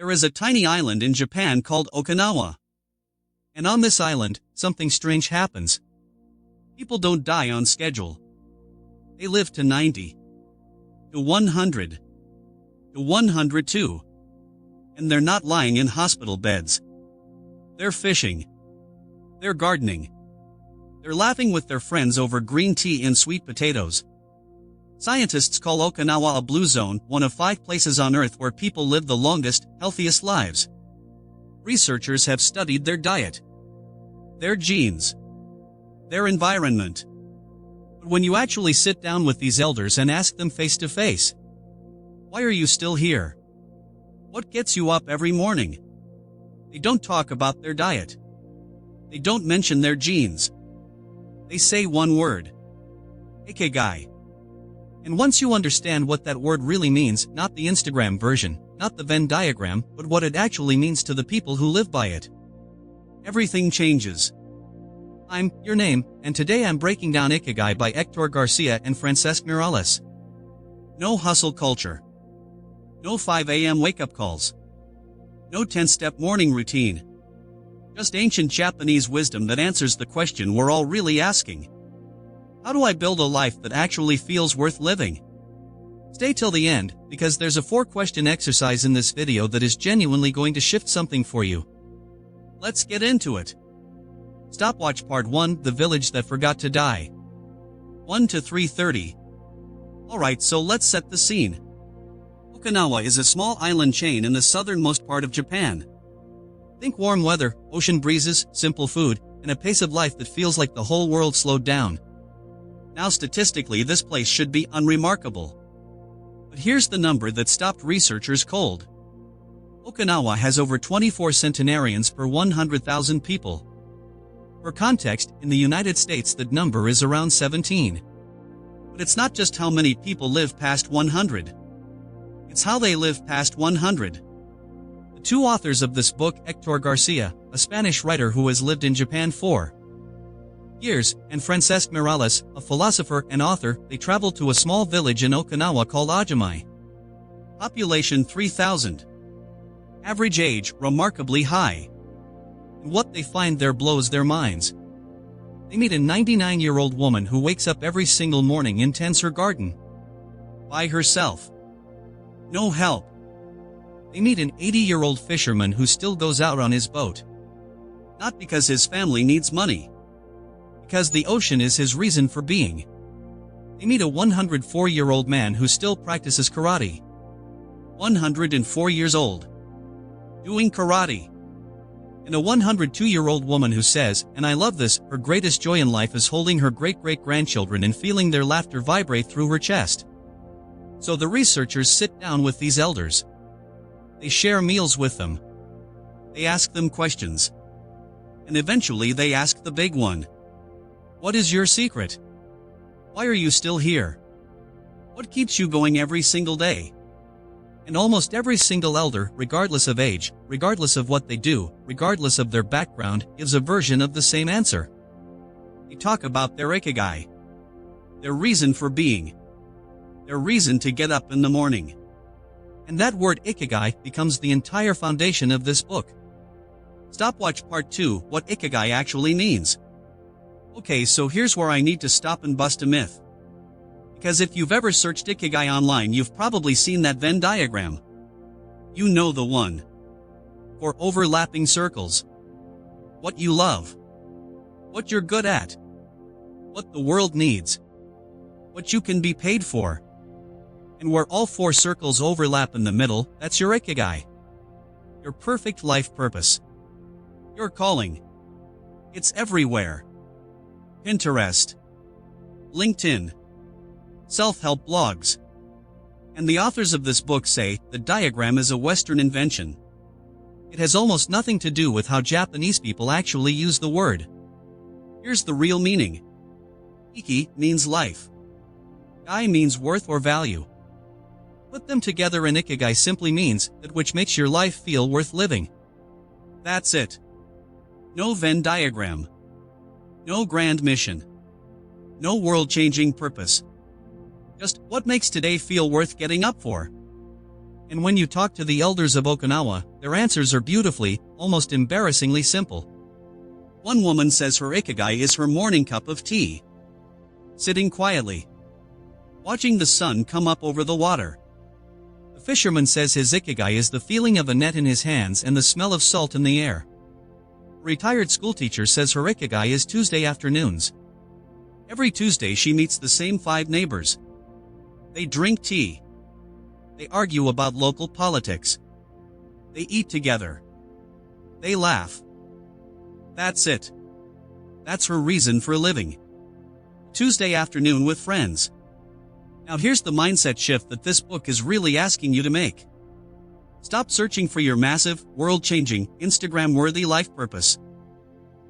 There is a tiny island in Japan called Okinawa. And on this island, something strange happens. People don't die on schedule. They live to 90. To 100. To 102. And they're not lying in hospital beds. They're fishing. They're gardening. They're laughing with their friends over green tea and sweet potatoes. Scientists call Okinawa a blue zone, one of 5 places on Earth where people live the longest, healthiest lives. Researchers have studied their diet, their genes, their environment. But when you actually sit down with these elders and ask them face to face, why are you still here? What gets you up every morning? They don't talk about their diet. They don't mention their genes. They say one word. Ikigai. And once you understand what that word really means, not the Instagram version, not the Venn diagram, but what it actually means to the people who live by it, everything changes. I'm your name, and today I'm breaking down Ikigai by Hector Garcia and Francesc Miralles. No hustle culture. No 5 a.m. wake-up calls. No 10-step morning routine. Just ancient Japanese wisdom that answers the question we're all really asking. How do I build a life that actually feels worth living? Stay till the end, because there's a 4-question exercise in this video that is genuinely going to shift something for you. Let's get into it. Stopwatch Part 1, The Village That Forgot to Die. 1 to 3:30. Alright, so let's set the scene. Okinawa is a small island chain in the southernmost part of Japan. Think warm weather, ocean breezes, simple food, and a pace of life that feels like the whole world slowed down. Now statistically this place should be unremarkable. But here's the number that stopped researchers cold. Okinawa has over 24 centenarians per 100,000 people. For context, in the United States that number is around 17. But it's not just how many people live past 100. It's how they live past 100. The 2 authors of this book, Hector Garcia, a Spanish writer who has lived in Japan for years, and Francesc Miralles, a philosopher and author, they traveled to a small village in Okinawa called Ajimai. Population 3,000. Average age, remarkably high. And what they find there blows their minds. They meet a 99-year-old woman who wakes up every single morning and tends her garden. By herself. No help. They meet an 80-year-old fisherman who still goes out on his boat. Not because his family needs money. Because the ocean is his reason for being. They meet a 104-year-old man who still practices karate. 104 years old. Doing karate. And a 102-year-old woman who says, and I love this, her greatest joy in life is holding her great-great-grandchildren and feeling their laughter vibrate through her chest. So the researchers sit down with these elders. They share meals with them. They ask them questions. And eventually they ask the big one. What is your secret? Why are you still here? What keeps you going every single day? And almost every single elder, regardless of age, regardless of what they do, regardless of their background, gives a version of the same answer. They talk about their Ikigai. Their reason for being. Their reason to get up in the morning. And that word Ikigai becomes the entire foundation of this book. Stopwatch Part 2, What Ikigai Actually Means. Okay, so here's where I need to stop and bust a myth. Because if you've ever searched Ikigai online, you've probably seen that Venn diagram. You know the one. 4 overlapping circles. What you love. What you're good at. What the world needs. What you can be paid for. And where all 4 circles overlap in the middle, that's your Ikigai. Your perfect life purpose. Your calling. It's everywhere. Pinterest. LinkedIn. Self-help blogs. And the authors of this book say, the diagram is a Western invention. It has almost nothing to do with how Japanese people actually use the word. Here's the real meaning. Iki means life. Gai means worth or value. Put them together and Ikigai simply means that which makes your life feel worth living. That's it. No Venn diagram. No grand mission. No world-changing purpose. Just what makes today feel worth getting up for. And when you talk to the elders of Okinawa, their answers are beautifully, almost embarrassingly simple. One woman says her Ikigai is her morning cup of tea. Sitting quietly. Watching the sun come up over the water. The fisherman says his Ikigai is the feeling of a net in his hands and the smell of salt in the air. A retired schoolteacher says her Ikigai is Tuesday afternoons. Every Tuesday she meets the same 5 neighbors. They drink tea. They argue about local politics. They eat together. They laugh. That's it. That's her reason for living. Tuesday afternoon with friends. Now here's the mindset shift that this book is really asking you to make. Stop searching for your massive, world-changing, Instagram-worthy life purpose.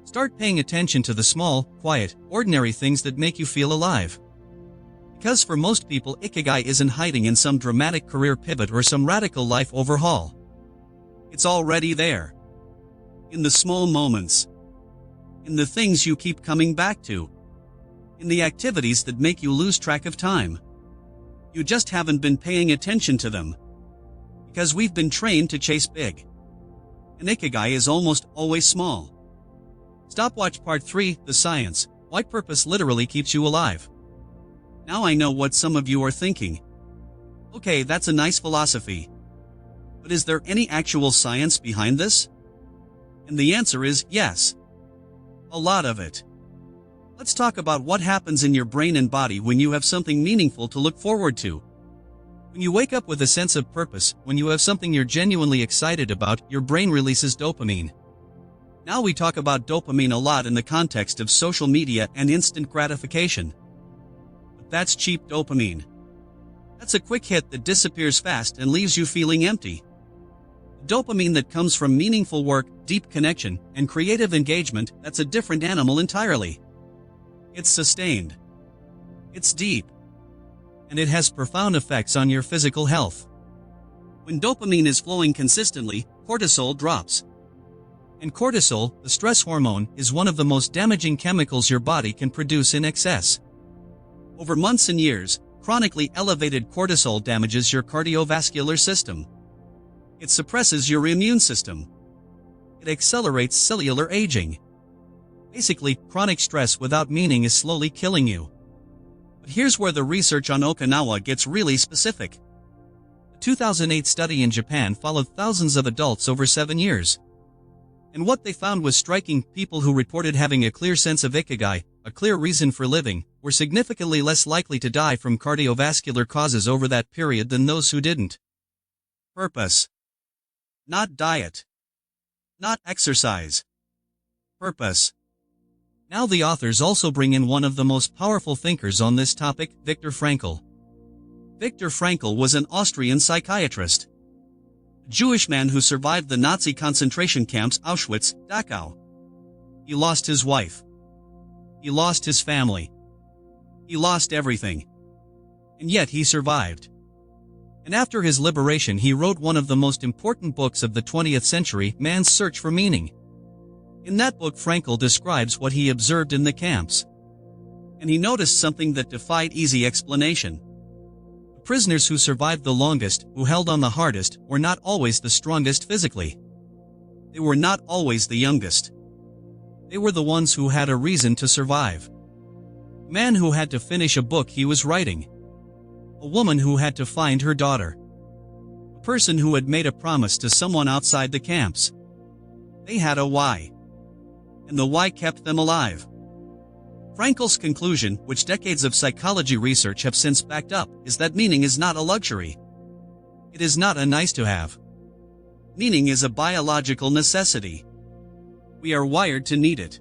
Start paying attention to the small, quiet, ordinary things that make you feel alive. Because for most people, Ikigai isn't hiding in some dramatic career pivot or some radical life overhaul. It's already there. In the small moments. In the things you keep coming back to. In the activities that make you lose track of time. You just haven't been paying attention to them. Because we've been trained to chase big. And Ikigai is almost always small. Stopwatch Part 3, The Science, Why Purpose Literally Keeps You Alive. Now I know what some of you are thinking. Okay, that's a nice philosophy. But is there any actual science behind this? And the answer is yes. A lot of it. Let's talk about what happens in your brain and body when you have something meaningful to look forward to. When you wake up with a sense of purpose, when you have something you're genuinely excited about, your brain releases dopamine. Now we talk about dopamine a lot in the context of social media and instant gratification. But that's cheap dopamine. That's a quick hit that disappears fast and leaves you feeling empty. The dopamine that comes from meaningful work, deep connection, and creative engagement, that's a different animal entirely. It's sustained. It's deep. And it has profound effects on your physical health. When dopamine is flowing consistently, cortisol drops. And cortisol, the stress hormone, is one of the most damaging chemicals your body can produce in excess. Over months and years, chronically elevated cortisol damages your cardiovascular system. It suppresses your immune system. It accelerates cellular aging. Basically, chronic stress without meaning is slowly killing you. But here's where the research on Okinawa gets really specific. A 2008 study in Japan followed thousands of adults over 7 years. And what they found was striking. People who reported having a clear sense of Ikigai, a clear reason for living, were significantly less likely to die from cardiovascular causes over that period than those who didn't. Purpose. Not diet. Not exercise. Purpose. Now the authors also bring in one of the most powerful thinkers on this topic, Viktor Frankl. Viktor Frankl was an Austrian psychiatrist. A Jewish man who survived the Nazi concentration camps Auschwitz, Dachau. He lost his wife. He lost his family. He lost everything. And yet he survived. And after his liberation he wrote one of the most important books of the 20th century, Man's Search for Meaning. In that book Frankl describes what he observed in the camps. And he noticed something that defied easy explanation. The prisoners who survived the longest, who held on the hardest, were not always the strongest physically. They were not always the youngest. They were the ones who had a reason to survive. A man who had to finish a book he was writing. A woman who had to find her daughter. A person who had made a promise to someone outside the camps. They had a why. And the why kept them alive. Frankl's conclusion, which decades of psychology research have since backed up, is that meaning is not a luxury. It is not a nice-to-have. Meaning is a biological necessity. We are wired to need it.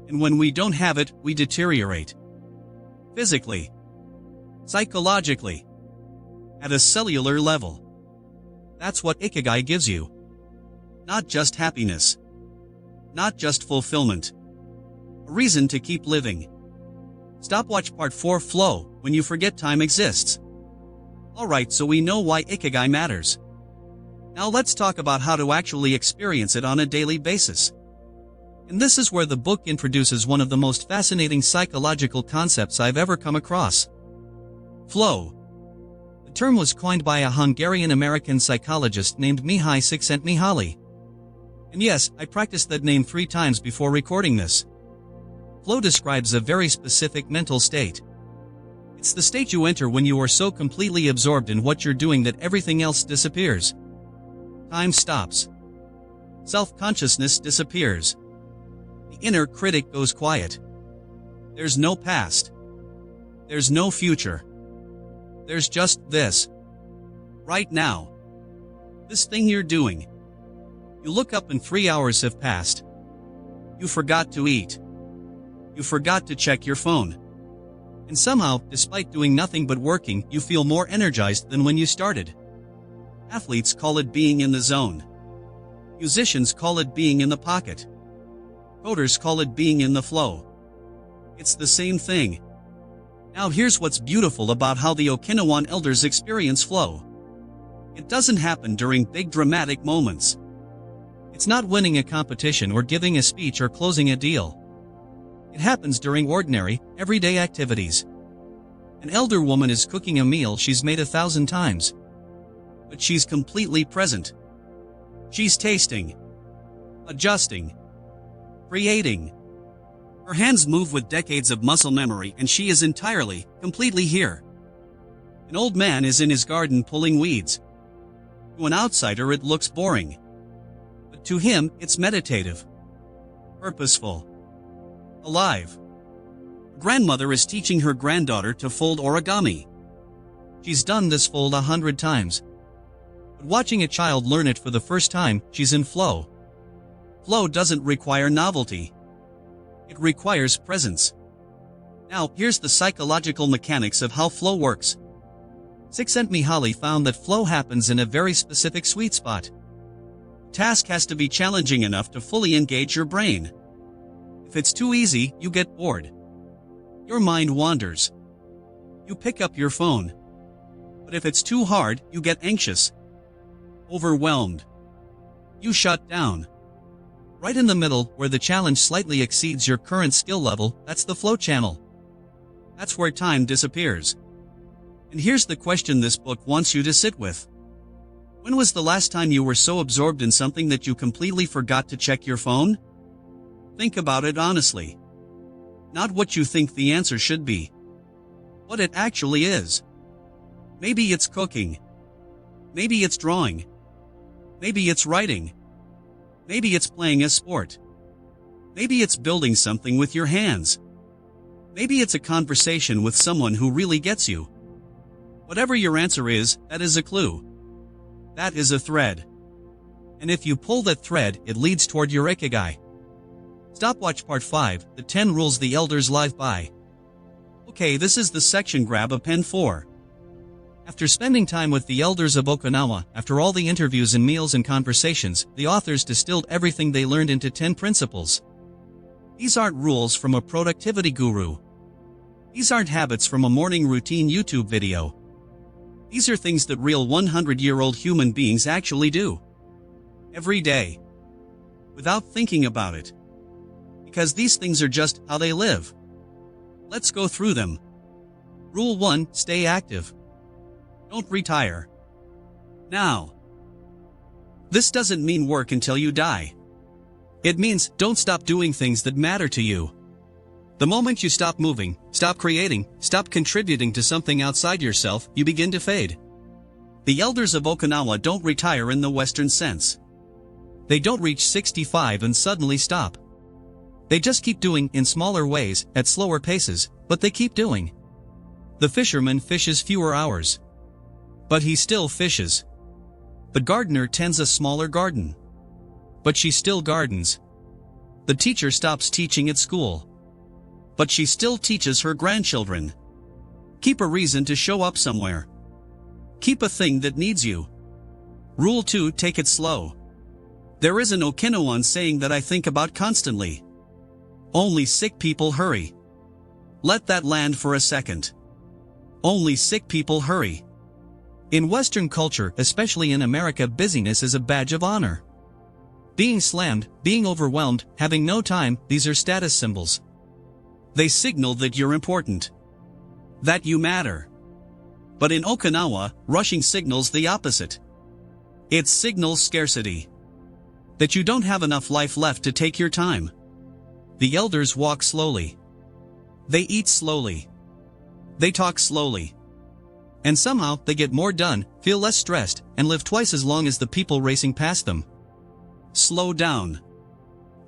And when we don't have it, we deteriorate. Physically. Psychologically. At a cellular level. That's what Ikigai gives you. Not just happiness. Not just fulfillment. A reason to keep living. Stopwatch Part 4, Flow, When You Forget Time Exists. Alright, so we know why Ikigai matters. Now let's talk about how to actually experience it on a daily basis. And this is where the book introduces one of the most fascinating psychological concepts I've ever come across. Flow. The The term was coined by a Hungarian-American psychologist named Mihai Csikszentmihalyi. And yes, I practiced that name 3 times before recording this. Flow describes a very specific mental state. It's the state you enter when you are so completely absorbed in what you're doing that everything else disappears. Time stops. Self-consciousness disappears. The inner critic goes quiet. There's no past. There's no future. There's just this. Right now. This thing you're doing. You look up and 3 hours have passed. You forgot to eat. You forgot to check your phone. And somehow, despite doing nothing but working, you feel more energized than when you started. Athletes call it being in the zone. Musicians call it being in the pocket. Coders call it being in the flow. It's the same thing. Now here's what's beautiful about how the Okinawan elders experience flow. It doesn't happen during big dramatic moments. It's not winning a competition or giving a speech or closing a deal. It happens during ordinary, everyday activities. An elder woman is cooking a meal she's made 1,000 times. But she's completely present. She's tasting, adjusting, creating. Her hands move with decades of muscle memory and she is entirely, completely here. An old man is in his garden pulling weeds. To an outsider it looks boring. But to him, it's meditative, purposeful, alive. A grandmother is teaching her granddaughter to fold origami. She's done this fold 100 times. But watching a child learn it for the first time, she's in flow. Flow doesn't require novelty. It requires presence. Now, here's the psychological mechanics of how flow works. Csikszentmihalyi found that flow happens in a very specific sweet spot. The task has to be challenging enough to fully engage your brain. If it's too easy, you get bored. Your mind wanders. You pick up your phone. But if it's too hard, you get anxious, overwhelmed. You shut down. Right in the middle, where the challenge slightly exceeds your current skill level, that's the flow channel. That's where time disappears. And here's the question this book wants you to sit with. When was the last time you were so absorbed in something that you completely forgot to check your phone? Think about it honestly. Not what you think the answer should be. What it actually is. Maybe it's cooking. Maybe it's drawing. Maybe it's writing. Maybe it's playing a sport. Maybe it's building something with your hands. Maybe it's a conversation with someone who really gets you. Whatever your answer is, that is a clue. That is a thread. And if you pull that thread, it leads toward your Ikigai. Stopwatch Part 5, the 10 rules the elders live by. Okay, this is the section. Grab a pen. 4. After spending time with the elders of Okinawa, after all the interviews and meals and conversations, the authors distilled everything they learned into 10 principles. These aren't rules from a productivity guru. These aren't habits from a morning routine YouTube video. These are things that real 100-year-old human beings actually do. Every day. Without thinking about it. Because these things are just how they live. Let's go through them. Rule 1, stay active. Don't retire. Now. This doesn't mean work until you die. It means don't stop doing things that matter to you. The moment you stop moving, stop creating, stop contributing to something outside yourself, you begin to fade. The elders of Okinawa don't retire in the Western sense. They don't reach 65 and suddenly stop. They just keep doing in smaller ways, at slower paces, but they keep doing. The fisherman fishes fewer hours. But he still fishes. The gardener tends a smaller garden. But she still gardens. The teacher stops teaching at school. But she still teaches her grandchildren. Keep a reason to show up somewhere. Keep a thing that needs you. Rule 2, take it slow. There is an Okinawan saying that I think about constantly. Only sick people hurry. Let that land for a second. Only sick people hurry. In Western culture, especially in America, busyness is a badge of honor. Being slammed, being overwhelmed, having no time, these are status symbols. They signal that you're important. That you matter. But in Okinawa, rushing signals the opposite. It signals scarcity. That you don't have enough life left to take your time. The elders walk slowly. They eat slowly. They talk slowly. And somehow, they get more done, feel less stressed, and live twice as long as the people racing past them. Slow down.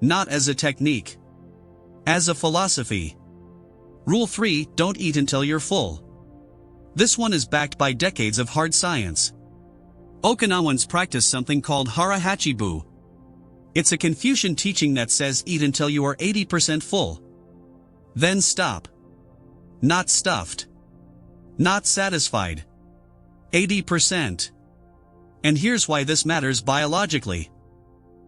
Not as a technique. As a philosophy. Rule 3, don't eat until you're full. This one is backed by decades of hard science. Okinawans practice something called hara hachibu. It's a Confucian teaching that says eat until you are 80% full. Then stop. Not stuffed. Not satisfied. 80%. And here's why this matters biologically.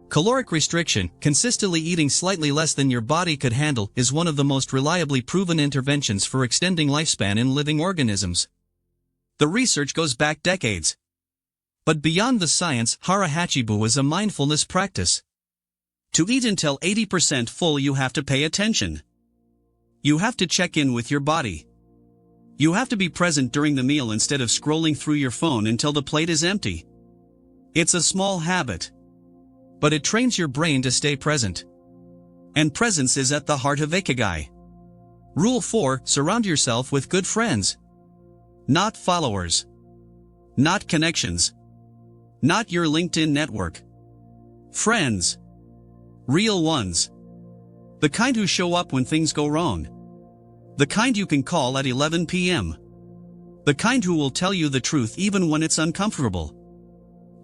Caloric restriction, consistently eating slightly less than your body could handle, is one of the most reliably proven interventions for extending lifespan in living organisms. The research goes back decades. But beyond the science, hara hachibu is a mindfulness practice. To eat until 80% full, you have to pay attention. You have to check in with your body. You have to be present during the meal instead of scrolling through your phone until the plate is empty. It's a small habit. But it trains your brain to stay present. And presence is at the heart of Ikigai. Rule 4, surround yourself with good friends. Not followers. Not connections. Not your LinkedIn network. Friends. Real ones. The kind who show up when things go wrong. The kind you can call at 11 p.m. The kind who will tell you the truth even when it's uncomfortable.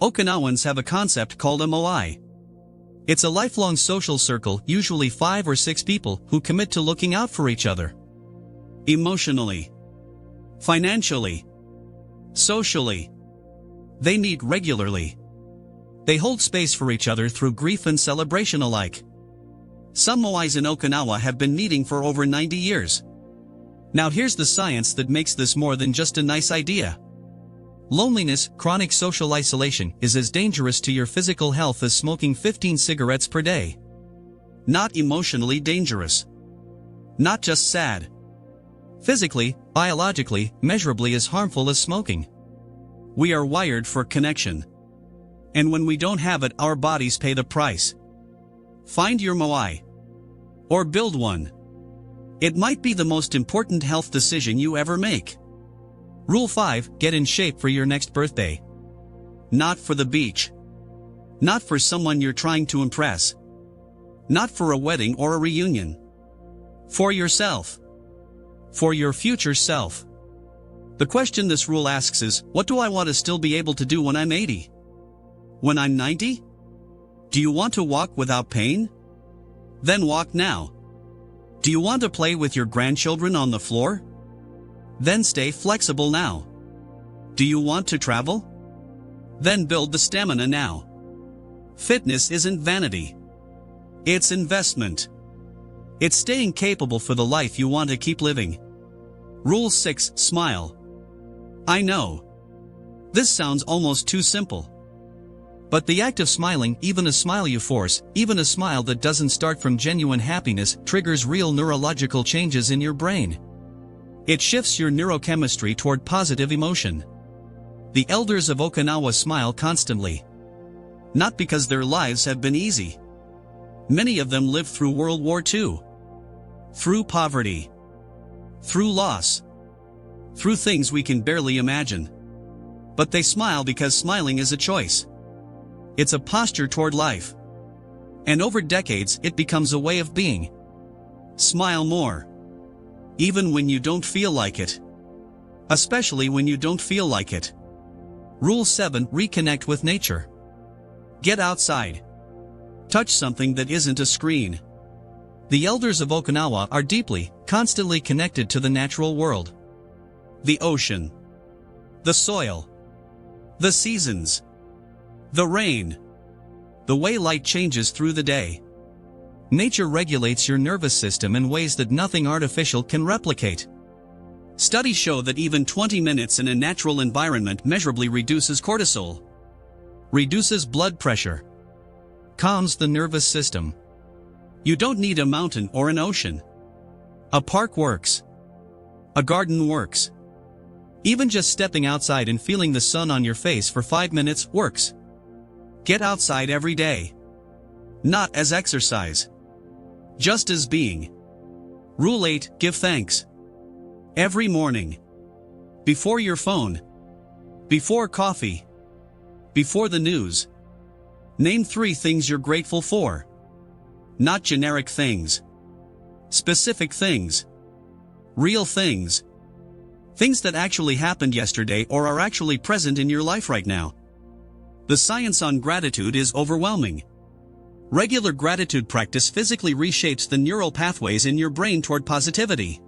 Okinawans have a concept called a moai. It's a lifelong social circle, usually 5 or 6 people, who commit to looking out for each other. Emotionally. Financially. Socially. They meet regularly. They hold space for each other through grief and celebration alike. Some moais in Okinawa have been meeting for over 90 years. Now here's the science that makes this more than just a nice idea. Loneliness, chronic social isolation, is as dangerous to your physical health as smoking 15 cigarettes per day. Not emotionally dangerous. Not just sad. Physically, biologically, measurably as harmful as smoking. We are wired for connection. And when we don't have it, our bodies pay the price. Find your moai. Or build one. It might be the most important health decision you ever make. Rule 5, get in shape for your next birthday. Not for the beach. Not for someone you're trying to impress. Not for a wedding or a reunion. For yourself. For your future self. The question this rule asks is, what do I want to still be able to do when I'm 80? When I'm 90? Do you want to walk without pain? Then walk now. Do you want to play with your grandchildren on the floor? Then stay flexible now. Do you want to travel? Then build the stamina now. Fitness isn't vanity. It's investment. It's staying capable for the life you want to keep living. Rule 6, smile. I know. This sounds almost too simple. But the act of smiling, even a smile you force, even a smile that doesn't start from genuine happiness, triggers real neurological changes in your brain. It shifts your neurochemistry toward positive emotion. The elders of Okinawa smile constantly. Not because their lives have been easy. Many of them lived through World War II. Through poverty. Through loss. Through things we can barely imagine. But they smile because smiling is a choice. It's a posture toward life. And over decades, it becomes a way of being. Smile more. Even when you don't feel like it. Especially when you don't feel like it. Rule 7, reconnect with nature. Get outside. Touch something that isn't a screen. The elders of Okinawa are deeply, constantly connected to the natural world. The ocean. The soil. The seasons. The rain. The way light changes through the day. Nature regulates your nervous system in ways that nothing artificial can replicate. Studies show that even 20 minutes in a natural environment measurably reduces cortisol, reduces blood pressure, calms the nervous system. You don't need a mountain or an ocean. A park works. A garden works. Even just stepping outside and feeling the sun on your face for 5 minutes works. Get outside every day. Not as exercise. Just as being. Rule 8, give thanks. Every morning. Before your phone. Before coffee. Before the news. Name 3 things you're grateful for. Not generic things. Specific things. Real things. Things that actually happened yesterday or are actually present in your life right now. The science on gratitude is overwhelming. Regular gratitude practice physically reshapes the neural pathways in your brain toward positivity.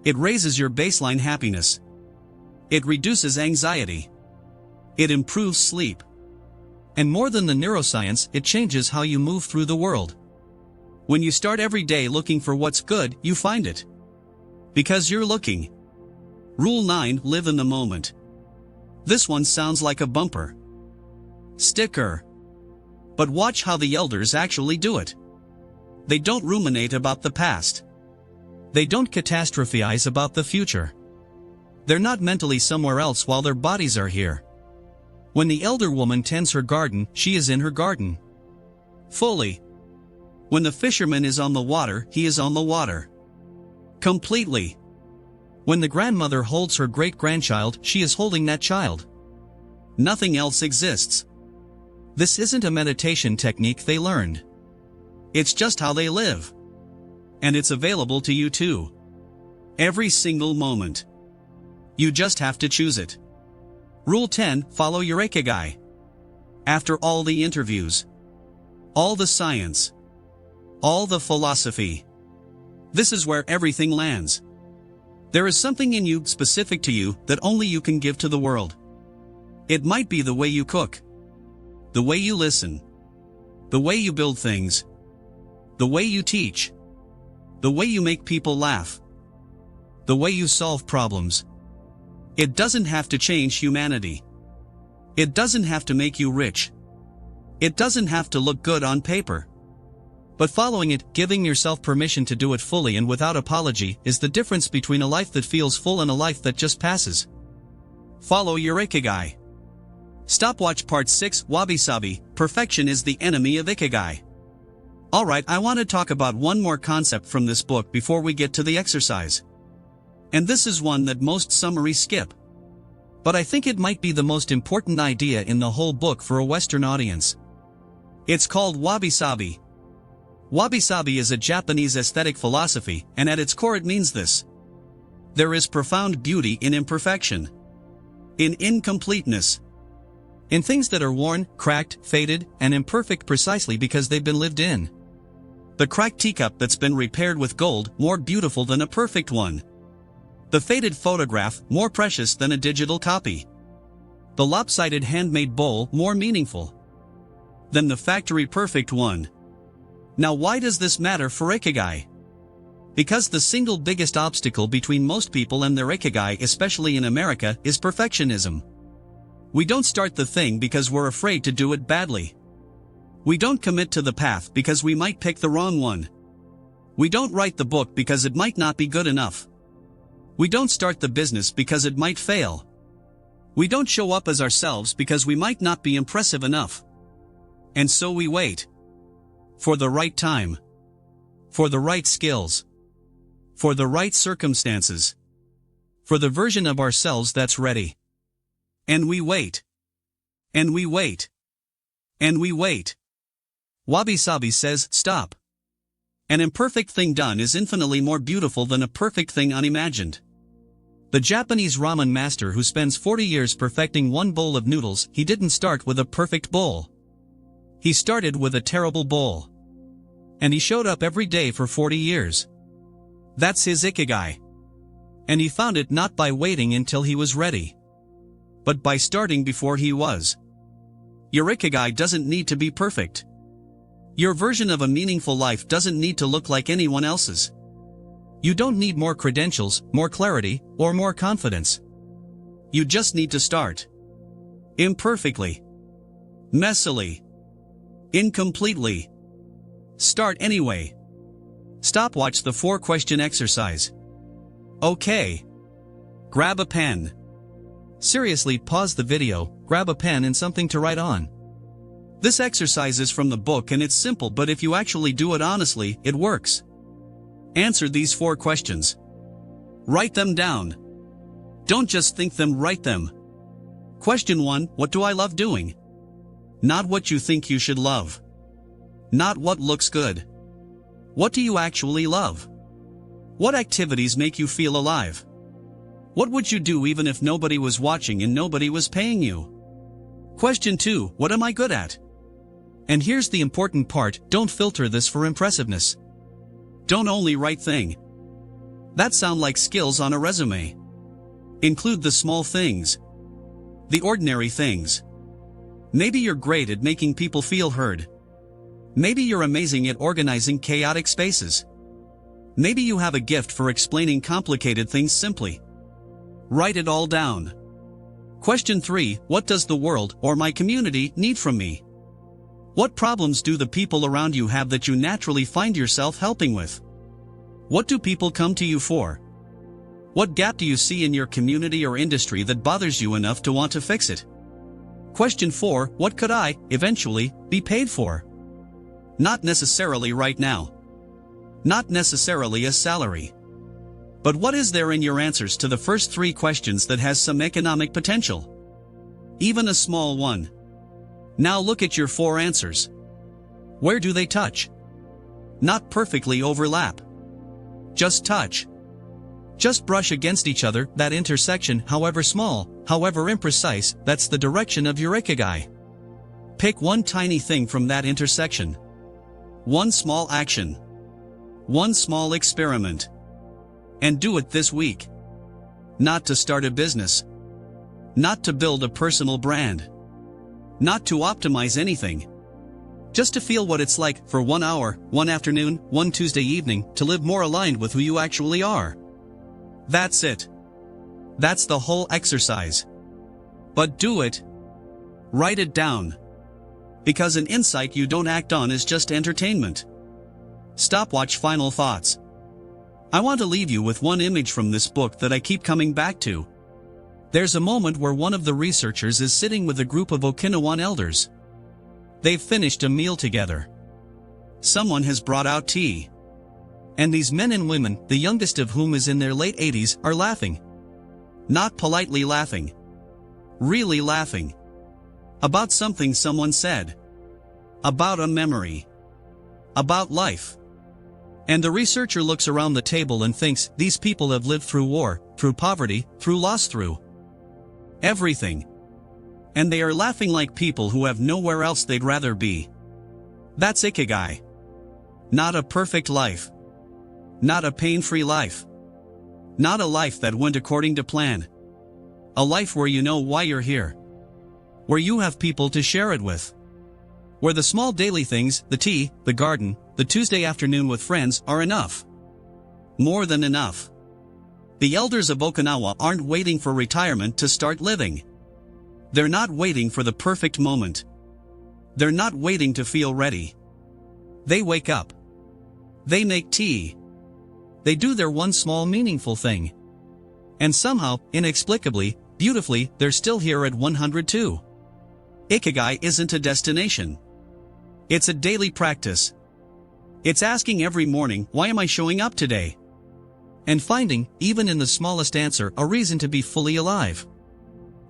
It raises your baseline happiness. It reduces anxiety. It improves sleep. And more than the neuroscience, it changes how you move through the world. When you start every day looking for what's good, you find it. Because you're looking. Rule 9, live in the moment. This one sounds like a bumper sticker. But watch how the elders actually do it. They don't ruminate about the past. They don't catastrophize about the future. They're not mentally somewhere else while their bodies are here. When the elder woman tends her garden, she is in her garden. Fully. When the fisherman is on the water, he is on the water. Completely. When the grandmother holds her great-grandchild, she is holding that child. Nothing else exists. This isn't a meditation technique they learned. It's just how they live. And it's available to you too. Every single moment. You just have to choose it. Rule 10, follow your Ikigai. After all the interviews. All the science. All the philosophy. This is where everything lands. There is something in you, specific to you, that only you can give to the world. It might be the way you cook. The way you listen. The way you build things. The way you teach. The way you make people laugh. The way you solve problems. It doesn't have to change humanity. It doesn't have to make you rich. It doesn't have to look good on paper. But following it, giving yourself permission to do it fully and without apology, is the difference between a life that feels full and a life that just passes. Follow your Ikigai. Stopwatch Part 6, Wabi Sabi, Perfection is the Enemy of Ikigai. Alright, I want to talk about one more concept from this book before we get to the exercise. And this is one that most summaries skip. But I think it might be the most important idea in the whole book for a Western audience. It's called Wabi Sabi. Wabi Sabi is a Japanese aesthetic philosophy, and at its core it means this. There is profound beauty in imperfection. In incompleteness. In things that are worn, cracked, faded, and imperfect precisely because they've been lived in. The cracked teacup that's been repaired with gold, more beautiful than a perfect one. The faded photograph, more precious than a digital copy. The lopsided handmade bowl, more meaningful than the factory perfect one. Now why does this matter for Ikigai? Because the single biggest obstacle between most people and their Ikigai, especially in America, is perfectionism. We don't start the thing because we're afraid to do it badly. We don't commit to the path because we might pick the wrong one. We don't write the book because it might not be good enough. We don't start the business because it might fail. We don't show up as ourselves because we might not be impressive enough. And so we wait. For the right time. For the right skills. For the right circumstances. For the version of ourselves that's ready. And we wait. And we wait. And we wait. Wabi Sabi says, stop. An imperfect thing done is infinitely more beautiful than a perfect thing unimagined. The Japanese ramen master who spends 40 years perfecting one bowl of noodles, he didn't start with a perfect bowl. He started with a terrible bowl. And he showed up every day for 40 years. That's his Ikigai. And he found it not by waiting until he was ready, but by starting before he was. Your Ikigai doesn't need to be perfect. Your version of a meaningful life doesn't need to look like anyone else's. You don't need more credentials, more clarity, or more confidence. You just need to start. Imperfectly. Messily. Incompletely. Start anyway. Stopwatch the 4-question exercise. Okay. Grab a pen. Seriously, pause the video, grab a pen and something to write on. This exercise is from the book and it's simple, but if you actually do it honestly, it works. Answer these 4 questions. Write them down. Don't just think them, write them. Question 1, what do I love doing? Not what you think you should love. Not what looks good. What do you actually love? What activities make you feel alive? What would you do even if nobody was watching and nobody was paying you? Question 2, what am I good at? And here's the important part, don't filter this for impressiveness. Don't only write thing. That sound like skills on a resume. Include the small things. The ordinary things. Maybe you're great at making people feel heard. Maybe you're amazing at organizing chaotic spaces. Maybe you have a gift for explaining complicated things simply. Write it all down. Question 3, what does the world or my community need from me? What problems do the people around you have that you naturally find yourself helping with? What do people come to you for? What gap do you see in your community or industry that bothers you enough to want to fix it? Question 4, what could I, eventually, be paid for? Not necessarily right now. Not necessarily a salary. But what is there in your answers to the first 3 questions that has some economic potential? Even a small one. Now look at your 4 answers. Where do they touch? Not perfectly overlap. Just touch. Just brush against each other, that intersection, however small, however imprecise, that's the direction of your Ikigai. Pick one tiny thing from that intersection. One small action. One small experiment. And do it this week. Not to start a business. Not to build a personal brand. Not to optimize anything. Just to feel what it's like for 1 hour, one afternoon, one Tuesday evening, to live more aligned with who you actually are. That's it. That's the whole exercise. But do it. Write it down. Because an insight you don't act on is just entertainment. Stopwatch final thoughts. I want to leave you with one image from this book that I keep coming back to. There's a moment where one of the researchers is sitting with a group of Okinawan elders. They've finished a meal together. Someone has brought out tea. And these men and women, the youngest of whom is in their late 80s, are laughing. Not politely laughing. Really laughing. About something someone said. About a memory. About life. And the researcher looks around the table and thinks, these people have lived through war, through poverty, through loss, through everything. And they are laughing like people who have nowhere else they'd rather be. That's Ikigai. Not a perfect life. Not a pain-free life. Not a life that went according to plan. A life where you know why you're here. Where you have people to share it with. Where the small daily things, the tea, the garden, the Tuesday afternoon with friends, are enough. More than enough. The elders of Okinawa aren't waiting for retirement to start living. They're not waiting for the perfect moment. They're not waiting to feel ready. They wake up. They make tea. They do their one small meaningful thing. And somehow, inexplicably, beautifully, they're still here at 102. Ikigai isn't a destination. It's a daily practice. It's asking every morning, why am I showing up today? And finding, even in the smallest answer, a reason to be fully alive.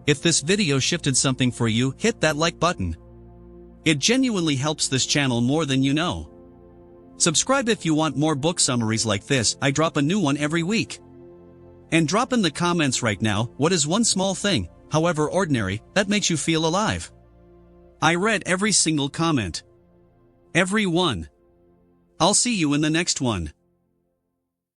If this video shifted something for you, hit that like button. It genuinely helps this channel more than you know. Subscribe if you want more book summaries like this. I drop a new one every week. And drop in the comments right now, what is one small thing, however ordinary, that makes you feel alive? I read every single comment. Every one. I'll see you in the next one.